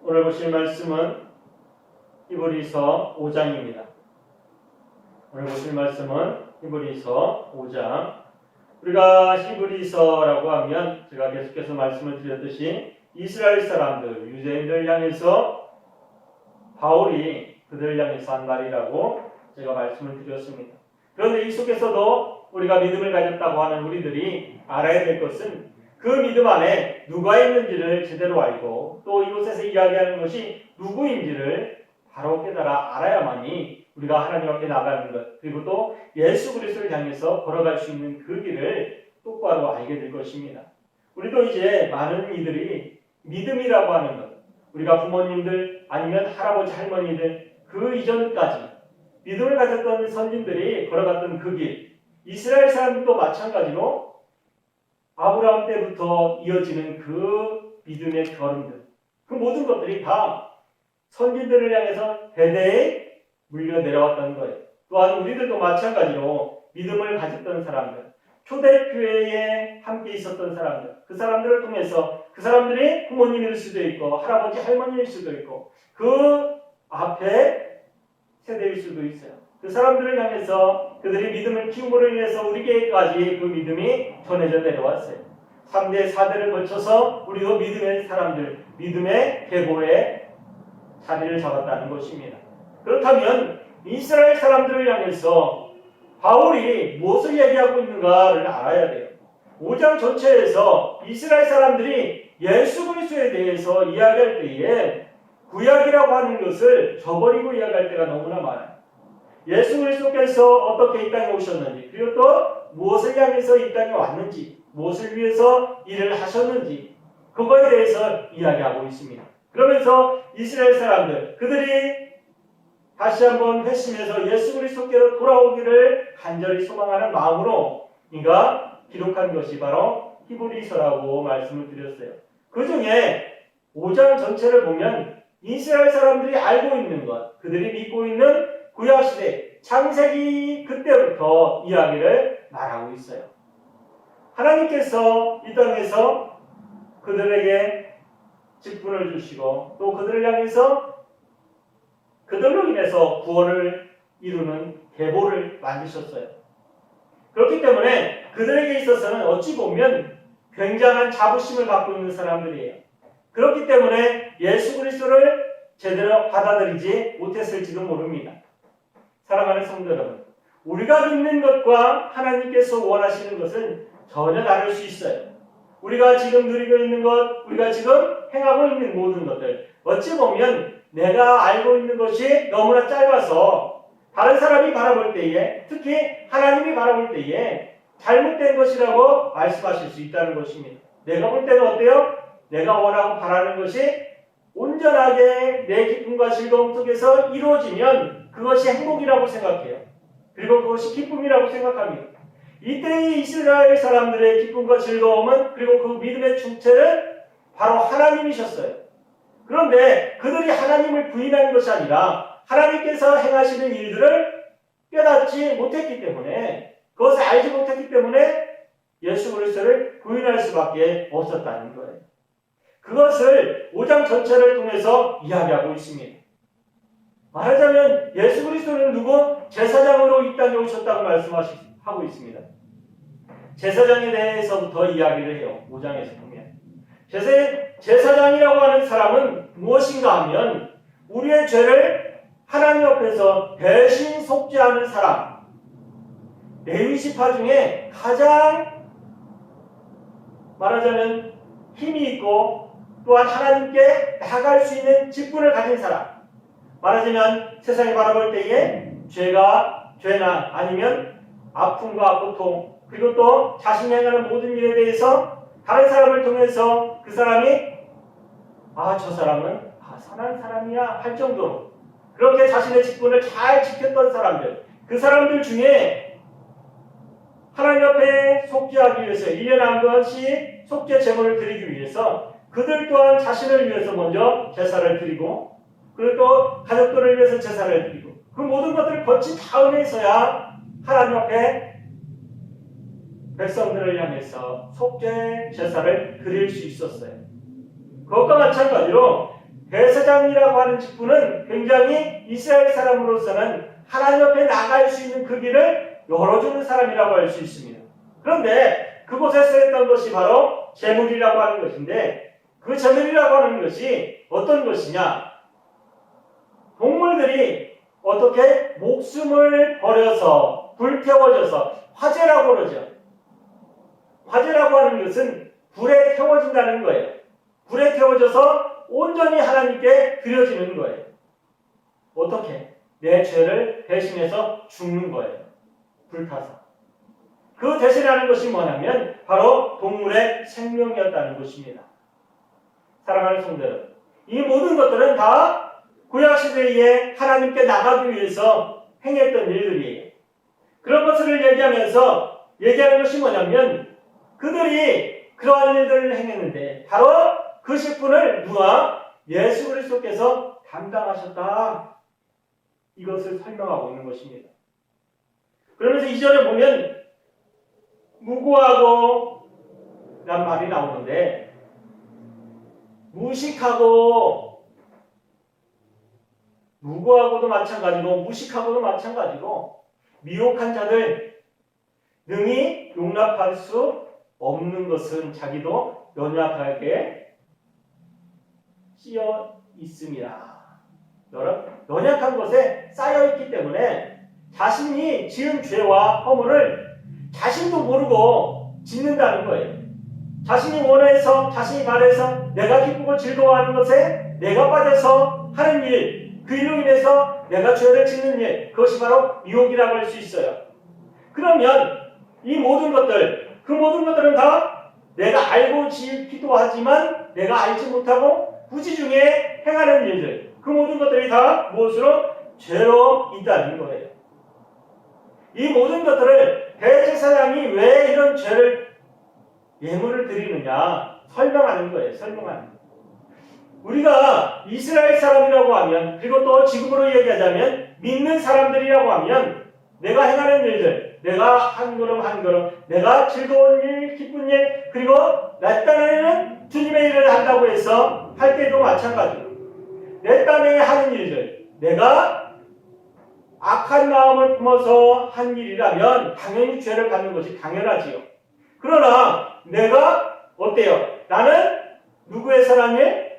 오늘 보실 말씀은 히브리서 5장입니다. 오늘 보실 말씀은 히브리서 5장. 우리가 히브리서라고 하면 제가 계속해서 말씀을 드렸듯이 이스라엘 사람들, 유대인들 향해서 바울이 그들을 향해서 한 말이라고 제가 말씀을 드렸습니다. 그런데 이 속에서도 우리가 믿음을 가졌다고 하는 우리들이 알아야 될 것은 그 믿음 안에 누가 있는지를 제대로 알고 또 이곳에서 이야기하는 것이 누구인지를 바로 깨달아 알아야만이 우리가 하나님 앞에 나가는 것, 그리고 또 예수 그리스도를 향해서 걸어갈 수 있는 그 길을 똑바로 알게 될 것입니다. 우리도 이제 많은 이들이 믿음이라고 하는 것, 우리가 부모님들 아니면 할아버지 할머니들 그 이전까지 믿음을 가졌던 선진들이 걸어갔던 그 길, 이스라엘 사람들도 마찬가지로 아브라함 때부터 이어지는 그 믿음의 걸음들, 그 모든 것들이 다 선진들을 향해서 대대에 물려 내려왔다는 거예요. 또한 우리들도 마찬가지로 믿음을 가졌던 사람들, 초대교회에 함께 있었던 사람들, 그 사람들을 통해서 그 사람들이 부모님일 수도 있고 할아버지 할머니일 수도 있고 그 앞에 세대일 수도 있어요. 그 사람들을 향해서 그들이 믿음을 키움으로 인해서 우리에게까지 그 믿음이 전해져 내려왔어요. 3대 4대를 거쳐서 우리도 믿음의 사람들, 믿음의 계보에 자리를 잡았다는 것입니다. 그렇다면 이스라엘 사람들을 향해서 바울이 무엇을 얘기하고 있는가를 알아야 돼요. 5장 전체에서 이스라엘 사람들이 예수 그리스도에 대해서 이야기할 때에 구약이라고 하는 것을 저버리고 이야기할 때가 너무나 많아요. 예수 그리스도께서 어떻게 이 땅에 오셨는지, 그리고 또 무엇을 향해서 이 땅에 왔는지, 무엇을 위해서 일을 하셨는지 그거에 대해서 이야기하고 있습니다. 그러면서 이스라엘 사람들, 그들이 다시 한번 회심해서 예수 그리스도께로 돌아오기를 간절히 소망하는 마음으로 이가 기록한 것이 바로 히브리서라고 말씀을 드렸어요. 그 중에 5장 전체를 보면 이스라엘 사람들이 알고 있는 것, 그들이 믿고 있는 구약시대, 창세기 그때부터 이야기를 말하고 있어요. 하나님께서 이 땅에서 그들에게 직분을 주시고 또 그들을 향해서 그들로 인해서 구원을 이루는 계보를 만드셨어요. 그렇기 때문에 그들에게 있어서는 어찌 보면 굉장한 자부심을 갖고 있는 사람들이에요. 그렇기 때문에 예수 그리스도를 제대로 받아들이지 못했을지도 모릅니다. 사랑하는 성도 여러분, 우리가 믿는 것과 하나님께서 원하시는 것은 전혀 다를 수 있어요. 우리가 지금 누리고 있는 것, 우리가 지금 행하고 있는 모든 것들, 어찌 보면 내가 알고 있는 것이 너무나 짧아서 다른 사람이 바라볼 때에, 특히 하나님이 바라볼 때에 잘못된 것이라고 말씀하실 수 있다는 것입니다. 내가 볼 때는 어때요? 내가 원하고 바라는 것이 온전하게 내 기쁨과 즐거움 속에서 이루어지면 그것이 행복이라고 생각해요. 그리고 그것이 기쁨이라고 생각합니다. 이때의 이스라엘 사람들의 기쁨과 즐거움은, 그리고 그 믿음의 주체는 바로 하나님이셨어요. 그런데 그들이 하나님을 부인하는 것이 아니라 하나님께서 행하시는 일들을 깨닫지 못했기 때문에, 그것을 알지 못했기 때문에 예수 그리스도를 부인할 수밖에 없었다는 거예요. 그것을 5장 전체를 통해서 이야기하고 있습니다. 말하자면 예수 그리스도는 누구? 제사장으로 이 땅에 오셨다고 말씀하고 있습니다. 제사장에 대해서부터 이야기를 해요. 5장에서 보면. 제사장이라고 하는 사람은 무엇인가 하면 우리의 죄를 하나님 앞에서 대신 속죄하는 사람. 레위지파 중에 가장 말하자면 힘이 있고 또한 하나님께 나아갈 수 있는 직분을 가진 사람. 말하자면 세상이 바라볼 때에 죄나 아니면 아픔과 고통, 그리고 또 자신이 행하는 모든 일에 대해서 다른 사람을 통해서 그 사람이 저 사람은 선한 사람이야 할 정도로 그렇게 자신의 직분을 잘 지켰던 사람들, 그 사람들 중에 하나님 앞에 속죄하기 위해서 1년에 한 번씩 속죄 제물을 드리기 위해서 그들 또한 자신을 위해서 먼저 제사를 드리고, 그리고 또 가족들을 위해서 제사를 드리고, 그 모든 것들을 거친 다음에서야 하나님 앞에 백성들을 향해서 속죄 제사를 드릴 수 있었어요. 그것과 마찬가지로 대제사장이라고 하는 직분은 굉장히 이스라엘 사람으로서는 하나님 앞에 나갈 수 있는 그 길을 열어주는 사람이라고 할 수 있습니다. 그런데 그곳에서 했던 것이 바로 제물이라고 하는 것인데, 그 제물이라고 하는 것이 어떤 것이냐? 동물들이 어떻게 목숨을 버려서 불태워져서, 화제라고 그러죠. 화제라고 하는 것은 불에 태워진다는 거예요. 불에 태워져서 온전히 하나님께 드려지는 거예요. 어떻게? 내 죄를 대신해서 죽는 거예요. 불타서. 그 대신하는 것이 뭐냐면 바로 동물의 생명이었다는 것입니다. 사랑하는 성도 여러분, 이 모든 것들은 다 구약시대에 하나님께 나가기 위해서 행했던 일들이에요. 그런 것을 얘기하는 것이 뭐냐면, 그들이 그러한 일들을 행했는데 바로 그 직분을 누가? 예수 그리스도께서 담당하셨다. 이것을 설명하고 있는 것입니다. 그러면서 이전에 보면 무고하고 란 말이 나오는데, 무식하고, 무고하고도 마찬가지고 무식하고도 마찬가지고 미혹한 자들, 능히 용납할 수 없는 것은 자기도 연약하게 씌어 있습니다. 연약한 것에 쌓여 있기 때문에 자신이 지은 죄와 허물을 자신도 모르고 짓는다는 거예요. 자신이 원해서, 자신이 바래서 내가 기쁘고 즐거워하는 것에 내가 빠져서 하는 일, 그 일로 인해서 내가 죄를 짓는 일, 그것이 바로 미혹이라고 할 수 있어요. 그러면 이 모든 것들, 그 모든 것들은 다 내가 알고 지기도 하지만 내가 알지 못하고 부지 중에 행하는 일들, 그 모든 것들이 다 무엇으로? 죄로 있다는 거예요. 이 모든 것들을 대제사장이 왜 이런 죄를, 예물을 드리느냐 설명하는 거예요. 설명하는 거예요. 우리가 이스라엘 사람이라고 하면, 그리고 또 지금으로 얘기하자면 믿는 사람들이라고 하면, 내가 행하는 일들, 내가 한 걸음 한 걸음, 내가 즐거운 일, 기쁜 일, 그리고 내 딴에는 주님의 일을 한다고 해서 할 때도 마찬가지로 내 딴에 하는 일들, 내가 악한 마음을 품어서 한 일이라면 당연히 죄를 받는 것이 당연하지요. 그러나 내가 어때요? 나는 누구의 선한 일?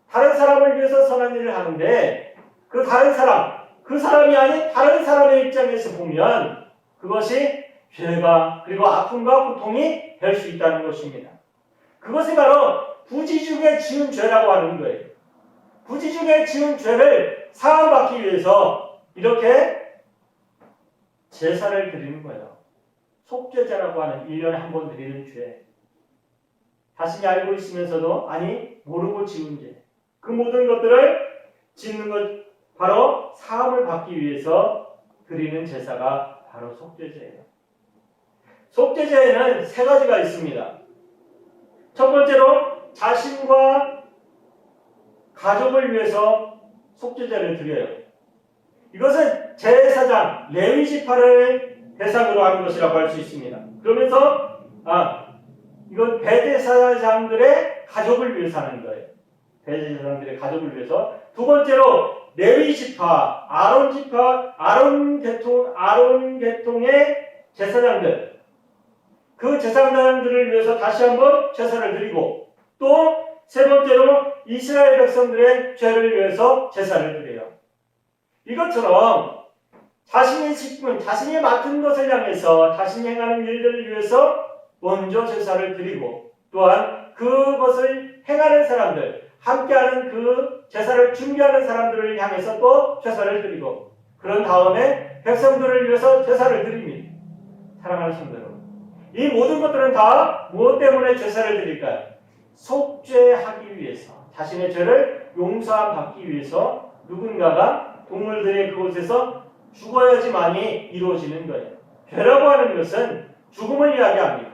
다른 사람을 위해서 선한 일을 하는데, 그 다른 사람, 그 사람이 아닌 다른 사람의 입장에서 보면 그것이 죄가, 그리고 아픔과 고통이 될 수 있다는 것입니다. 그것이 바로 부지중에 지은 죄라고 하는 거예요. 부지중에 지은 죄를 사함받기 위해서 이렇게 제사를 드리는 거예요. 속죄제라고 하는 1년에 한 번 드리는 죄. 자신이 알고 있으면서도 모르고 지은 죄. 그 모든 것들을 짓는 것, 바로 사함을 받기 위해서 드리는 제사가 바로 속죄제예요. 속죄제에는 3가지가 있습니다. 첫 번째로 자신과 가족을 위해서 속죄제를 드려요. 이것은 제사장, 레위 지파를 대상으로 하는 것이라고 할 수 있습니다. 그러면서 이건 대제사장들의 가족을 위해서 하는 거예요. 대제사장들의 가족을 위해서. 두 번째로 레위 지파, 아론 계통의 제사장들, 그 제사장들을 위해서 다시 한번 제사를 드리고, 또 세 번째로 이스라엘 백성들의 죄를 위해서 제사를 드려요. 이것처럼 자신이 맡은 것을 향해서 자신이 행하는 일들을 위해서 먼저 제사를 드리고, 또한 그것을 행하는 사람들, 함께하는 그 제사를 준비하는 사람들을 향해서 또 제사를 드리고, 그런 다음에 백성들을 위해서 제사를 드립니다. 사랑하는 성도 여러분, 이 모든 것들은 다 무엇 때문에 제사를 드릴까요? 속죄하기 위해서, 자신의 죄를 용서함 받기 위해서 누군가가 동물들의 그곳에서 죽어야지만이 이루어지는 거예요. 죄라고 하는 것은 죽음을 이야기합니다.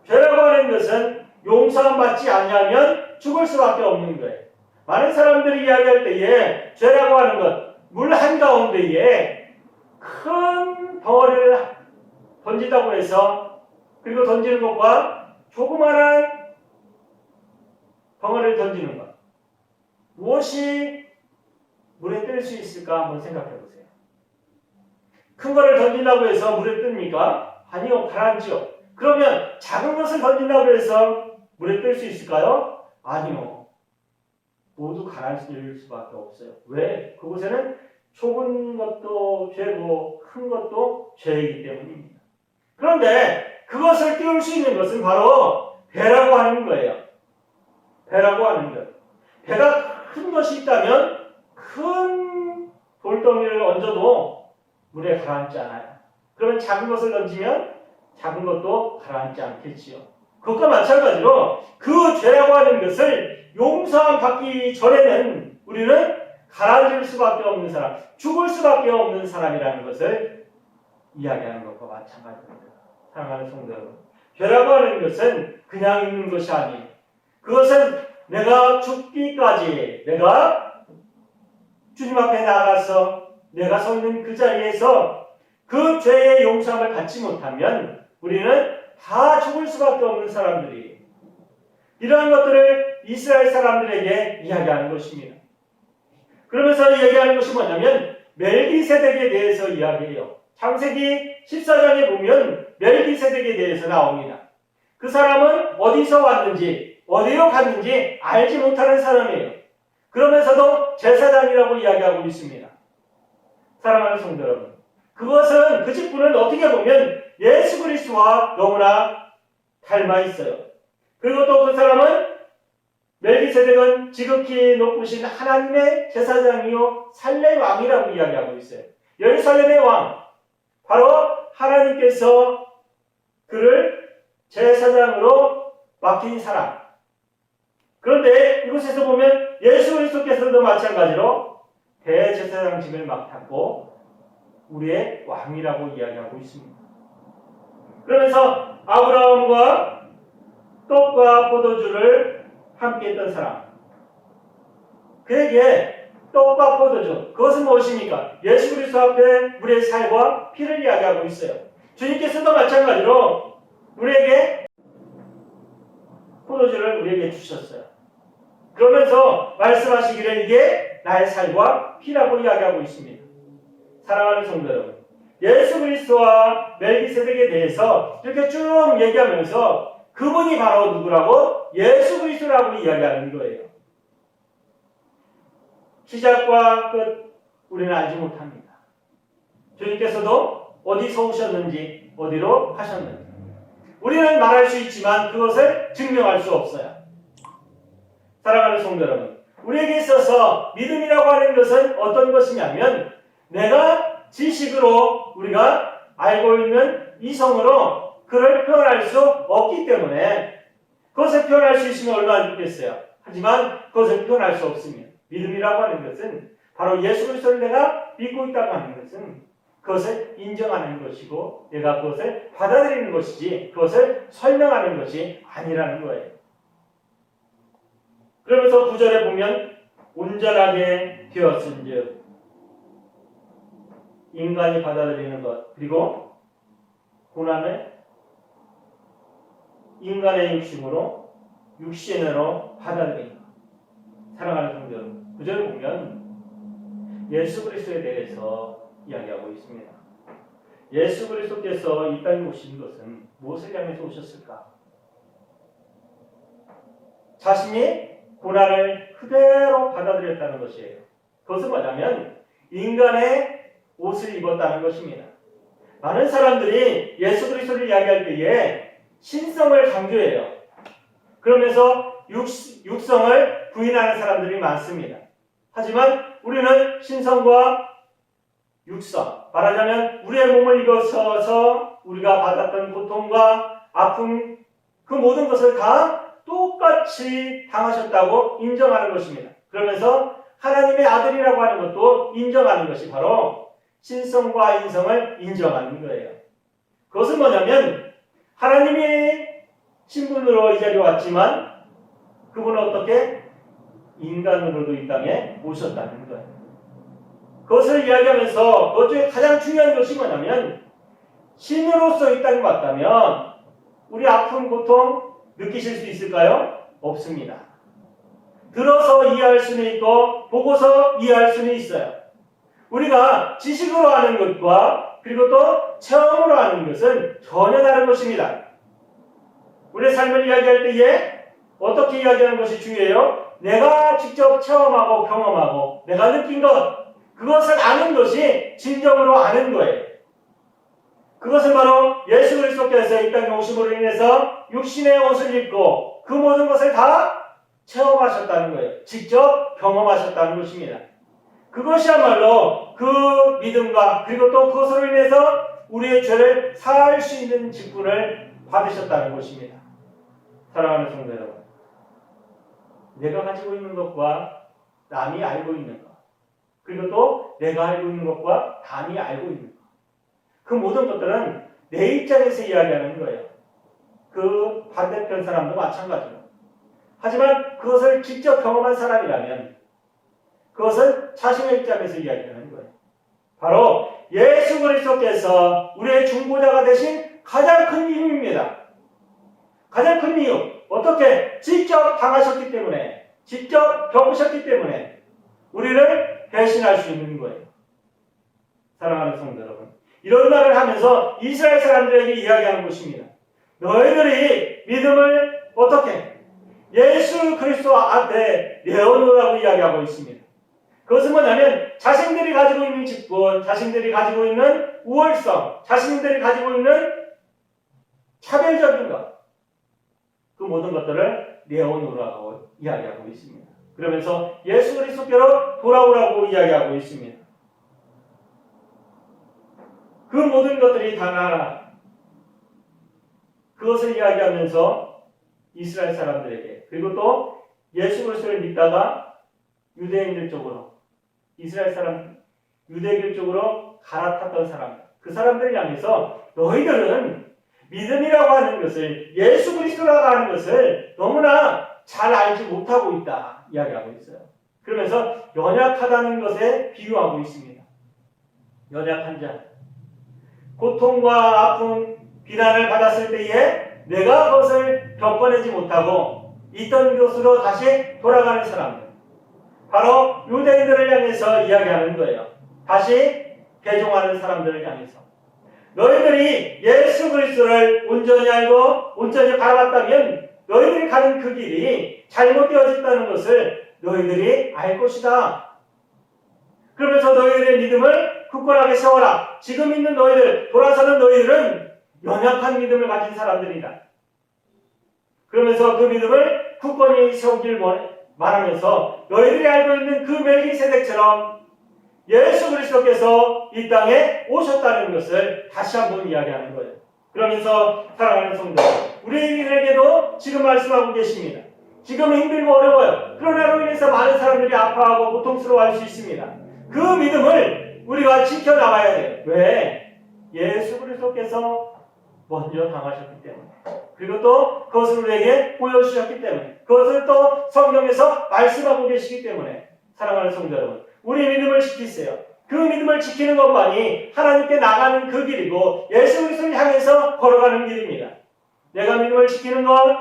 죄라고 하는 것은 용서함 받지 않으면 죽을 수밖에 없는 거예요. 많은 사람들이 이야기할 때에 죄라고 하는 것, 물 한가운데에 큰 덩어리를 던진다고 해서, 그리고 던지는 것과 조그마한 덩어리를 던지는 것, 무엇이 물에 뜰 수 있을까 한번 생각해 보세요. 큰 거를 던진다고 해서 물에 뜹니까? 아니요, 가라앉죠. 그러면 작은 것을 던진다고 해서 물에 뜰 수 있을까요? 아니요. 모두 가라앉을 수밖에 없어요. 왜? 그곳에는 좁은 것도 죄고 큰 것도 죄이기 때문입니다. 그런데 그것을 띄울 수 있는 것은 바로 배라고 하는 거예요. 배라고 하는 것. 배가 큰 것이 있다면 큰 돌덩이를 얹어도 물에 가라앉지 않아요. 그러면 작은 것을 던지면 작은 것도 가라앉지 않겠지요. 그것과 마찬가지로 그 죄라고 하는 것을 용서함 받기 전에는 우리는 가라앉을 수밖에 없는 사람, 죽을 수밖에 없는 사람이라는 것을 이야기하는 것과 마찬가지입니다. 사랑하는 성도 여러분, 죄라고 하는 것은 그냥 있는 것이 아니에요. 그것은 내가 죽기까지 내가 주님 앞에 나가서 내가 서 있는 그 자리에서 그 죄의 용서함을 받지 못하면 우리는 다 죽을 수밖에 없는 사람들이 이러한 것들을 이스라엘 사람들에게 이야기하는 것입니다. 그러면서 얘기하는 것이 뭐냐면 멜기세덱에 대해서 이야기해요. 창세기 14장에 보면 멜기세덱에 대해서 나옵니다. 그 사람은 어디서 왔는지 어디로 갔는지 알지 못하는 사람이에요. 그러면서도 제사장이라고 이야기하고 있습니다. 사랑하는 성도 여러분, 그것은 그 직분은 어떻게 보면 예수 그리스도와 너무나 닮아 있어요. 그리고 또 그 사람은 멜기세덱은 지극히 높으신 하나님의 제사장이요 살렘 왕이라고 이야기하고 있어요. 예루살렘의 왕, 바로 하나님께서 그를 제사장으로 맡긴 사람. 그런데 이곳에서 보면 예수 그리스도께서도 마찬가지로 대제사장직을 맡았고 우리의 왕이라고 이야기하고 있습니다. 그러면서 아브라함과 떡과 포도주를 함께 했던 사람, 그에게 떡과 포도주, 그것은 무엇입니까? 예수 그리스도 앞에 우리의 살과 피를 이야기하고 있어요. 주님께서도 마찬가지로 우리에게 포도주를 우리에게 주셨어요. 그러면서 말씀하시기를 이게 나의 살과 피라고 이야기하고 있습니다. 사랑하는 성도 여러분, 예수 그리스도와 멜기세덱에 대해서 이렇게 쭉 얘기하면서 그분이 바로 누구라고? 예수 그리스도라고 이야기하는 거예요. 시작과 끝 우리는 알지 못합니다. 주님께서도 어디서 오셨는지 어디로 가셨는지 우리는 말할 수 있지만 그것을 증명할 수 없어요. 사랑하는 성도 여러분, 우리에게 있어서 믿음이라고 하는 것은 어떤 것이냐면 내가 지식으로 우리가 알고 있는 이성으로 그를 표현할 수 없기 때문에 그것을 표현할 수 있으면 얼마나 좋겠어요. 하지만 그것을 표현할 수 없습니다. 믿음이라고 하는 것은 바로 예수 그리스도를 내가 믿고 있다고 하는 것은 그것을 인정하는 것이고 내가 그것을 받아들이는 것이지 그것을 설명하는 것이 아니라는 거예요. 그러면서 9절에 보면 온전하게 되었은즉 인간이 받아들이는 것 그리고 고난을 인간의 육신으로 육신으로 받아들이는 것. 사랑하는 성도 여러분, 9절을 보면 예수 그리스도에 대해서 이야기하고 있습니다. 예수 그리스도께서 이 땅에 오신 것은 무엇을 향해서 오셨을까? 자신이 고난을 그대로 받아들였다는 것이에요. 그것은 뭐냐면 인간의 옷을 입었다는 것입니다. 많은 사람들이 예수 그리스도를 이야기할 때에 신성을 강조해요. 그러면서 육성을 부인하는 사람들이 많습니다. 하지만 우리는 신성과 육성, 말하자면 우리의 몸을 입어서 우리가 받았던 고통과 아픔 그 모든 것을 다 똑같이 당하셨다고 인정하는 것입니다. 그러면서 하나님의 아들이라고 하는 것도 인정하는 것이 바로 신성과 인성을 인정하는 거예요. 그것은 뭐냐면 하나님이 신분으로 이 자리에 왔지만 그분은 어떻게 인간으로도 이 땅에 오셨다는 거예요. 그것을 이야기하면서 그것 중에 가장 중요한 것이 뭐냐면 신으로서 이 땅에 왔다면 우리 아픔, 고통 느끼실 수 있을까요? 없습니다. 들어서 이해할 수는 있고 보고서 이해할 수는 있어요. 우리가 지식으로 아는 것과 그리고 또 체험으로 아는 것은 전혀 다른 것입니다. 우리의 삶을 이야기할 때에 어떻게 이야기하는 것이 중요해요? 내가 직접 체험하고 경험하고 내가 느낀 것, 그것을 아는 것이 진정으로 아는 거예요. 그것은 바로 예수 그리스도께서 이 땅에 오심으로 인해서 육신의 옷을 입고 그 모든 것을 다 체험하셨다는 거예요. 직접 경험하셨다는 것입니다. 그것이야말로 그 믿음과 그리고 또 그것으로 인해서 우리의 죄를 사할 수 있는 직분을 받으셨다는 것입니다. 사랑하는 성도 여러분, 내가 가지고 있는 것과 남이 알고 있는 것, 그리고 또 내가 알고 있는 것과 남이 알고 있는 것, 그 모든 것들은 내 입장에서 이야기하는 거예요. 그 반대편 사람도 마찬가지로. 하지만 그것을 직접 경험한 사람이라면 그것은 자신의 입장에서 이야기하는 거예요. 바로 예수 그리스도께서 우리의 중보자가 되신 가장 큰 이유입니다. 가장 큰 이유. 어떻게? 직접 당하셨기 때문에, 직접 겪으셨기 때문에 우리를 대신할 수 있는 거예요. 사랑하는 성도 여러분, 이런 말을 하면서 이스라엘 사람들에게 이야기하는 것입니다. 너희들이 믿음을 어떻게? 예수 그리스도 앞에 내어놓으라고 이야기하고 있습니다. 그것은 뭐냐면 자신들이 가지고 있는 직분, 자신들이 가지고 있는 우월성, 자신들이 가지고 있는 차별적인 것, 그 모든 것들을 내어놓으라고 이야기하고 있습니다. 그러면서 예수 그리스도께로 돌아오라고 이야기하고 있습니다. 그 모든 것들이 다 나라. 그것을 이야기하면서 이스라엘 사람들에게, 그리고 또 예수 그리스도를 믿다가 유대인들 쪽으로, 이스라엘 사람, 유대교 쪽으로 갈아탔던 사람, 그 사람들을 향해서 너희들은 믿음이라고 하는 것을, 예수 그리스도라고 하는 것을 너무나 잘 알지 못하고 있다 이야기하고 있어요. 그러면서 연약하다는 것에 비유하고 있습니다. 연약한 자, 고통과 아픔, 비난을 받았을 때에 내가 그것을 겪어내지 못하고 있던 곳으로 다시 돌아가는 사람들, 바로 유대인들을 향해서 이야기하는 거예요. 다시 개종하는 사람들을 향해서 너희들이 예수 그리스도를 온전히 알고 온전히 바라봤다면 너희들이 가는 그 길이 잘못되어졌다는 것을 너희들이 알 것이다. 그러면서 너희들의 믿음을 굳건하게 세워라. 지금 있는 너희들, 돌아서는 너희들은 연약한 믿음을 가진 사람들이다. 그러면서 그 믿음을 굳건히 세우길 말하면서 너희들이 알고 있는 그 멜기세덱처럼 예수 그리스도께서 이 땅에 오셨다는 것을 다시 한번 이야기하는 거예요. 그러면서 사랑하는 성도, 우리에게도 지금 말씀하고 계십니다. 지금 힘들고 어려워요. 그러나로 인해서 많은 사람들이 아파하고 고통스러워할 수 있습니다. 그 믿음을 우리가 지켜나가야 돼요. 왜? 예수 그리스도께서 먼저 당하셨기 때문에, 그리고 또 그것을 우리에게 보여주셨기 때문에, 그것을 또 성경에서 말씀하고 계시기 때문에, 사랑하는 성도 여러분, 우리 믿음을 지키세요. 그 믿음을 지키는 것만이 하나님께 나가는 그 길이고 예수 그리스도를 향해서 걸어가는 길입니다. 내가 믿음을 지키는 건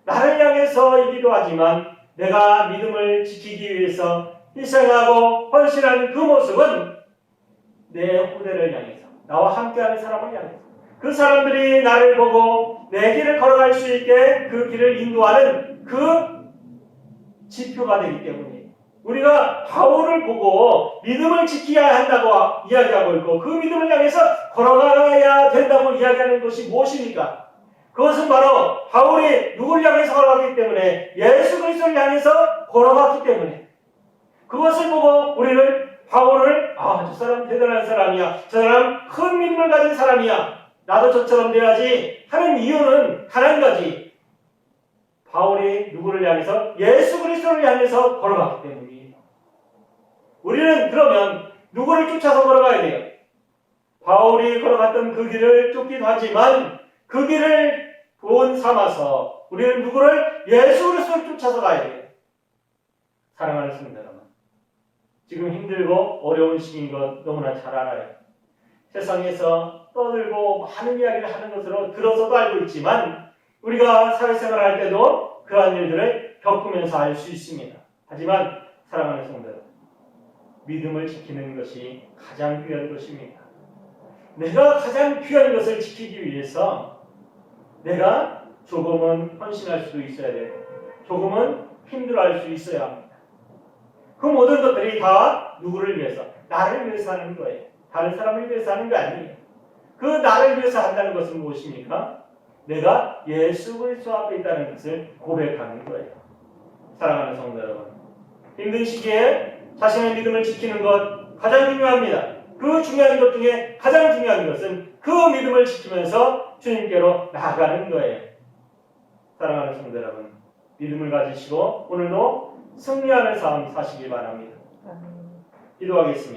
나를 향해서이기도 하지만 내가 믿음을 지키기 위해서 희생하고 헌신하는 그 모습은 내 후대를 향해서, 나와 함께하는 사람을 향해서, 그 사람들이 나를 보고 내 길을 걸어갈 수 있게 그 길을 인도하는 그 지표가 되기 때문이에요. 우리가 바울을 보고 믿음을 지켜야 한다고 이야기하고 있고 그 믿음을 향해서 걸어가야 된다고 이야기하는 것이 무엇입니까? 그것은 바로 바울이 누구를 향해서 걸어갔기 때문에, 예수 그리스도를 향해서 걸어갔기 때문에, 그것을 보고 우리는 바울을 저 사람 대단한 사람이야, 저 사람 큰 믿음을 가진 사람이야, 나도 저처럼 돼야지 하는 이유는 단 한 가지, 바울이 누구를 향해서? 예수 그리스도를 향해서 걸어갔기 때문이에요. 우리는 그러면 누구를 쫓아서 걸어가야 돼요? 바울이 걸어갔던 그 길을 쫓기도 하지만 그 길을 본 삼아서 우리는 누구를? 예수 그리스도를 쫓아서 가야 돼요. 사랑하는 성도 여러분, 지금 힘들고 어려운 시기인 것 너무나 잘 알아요. 세상에서 떠들고 많은 이야기를 하는 것으로 들어서도 알고 있지만 우리가 사회생활을 할 때도 그러한 일들을 겪으면서 알 수 있습니다. 하지만 사랑하는 성도 여러분, 믿음을 지키는 것이 가장 귀한 것입니다. 내가 가장 귀한 것을 지키기 위해서 내가 조금은 헌신할 수도 있어야 되고 조금은 힘들어할 수 있어야 합니다. 그 모든 것들이 다 누구를 위해서? 나를 위해서 하는 거예요. 다른 사람을 위해서 하는 거 아니에요. 그 나를 위해서 한다는 것은 무엇입니까? 내가 예수 그리스도 앞에 있다는 것을 고백하는 거예요. 사랑하는 성도 여러분, 힘든 시기에 자신의 믿음을 지키는 것 가장 중요합니다. 그 중요한 것 중에 가장 중요한 것은 그 믿음을 지키면서 주님께로 나아가는 거예요. 사랑하는 성도 여러분, 믿음을 가지시고 오늘도 승리하는 삶 사시기 바랍니다. 기도하겠습니다.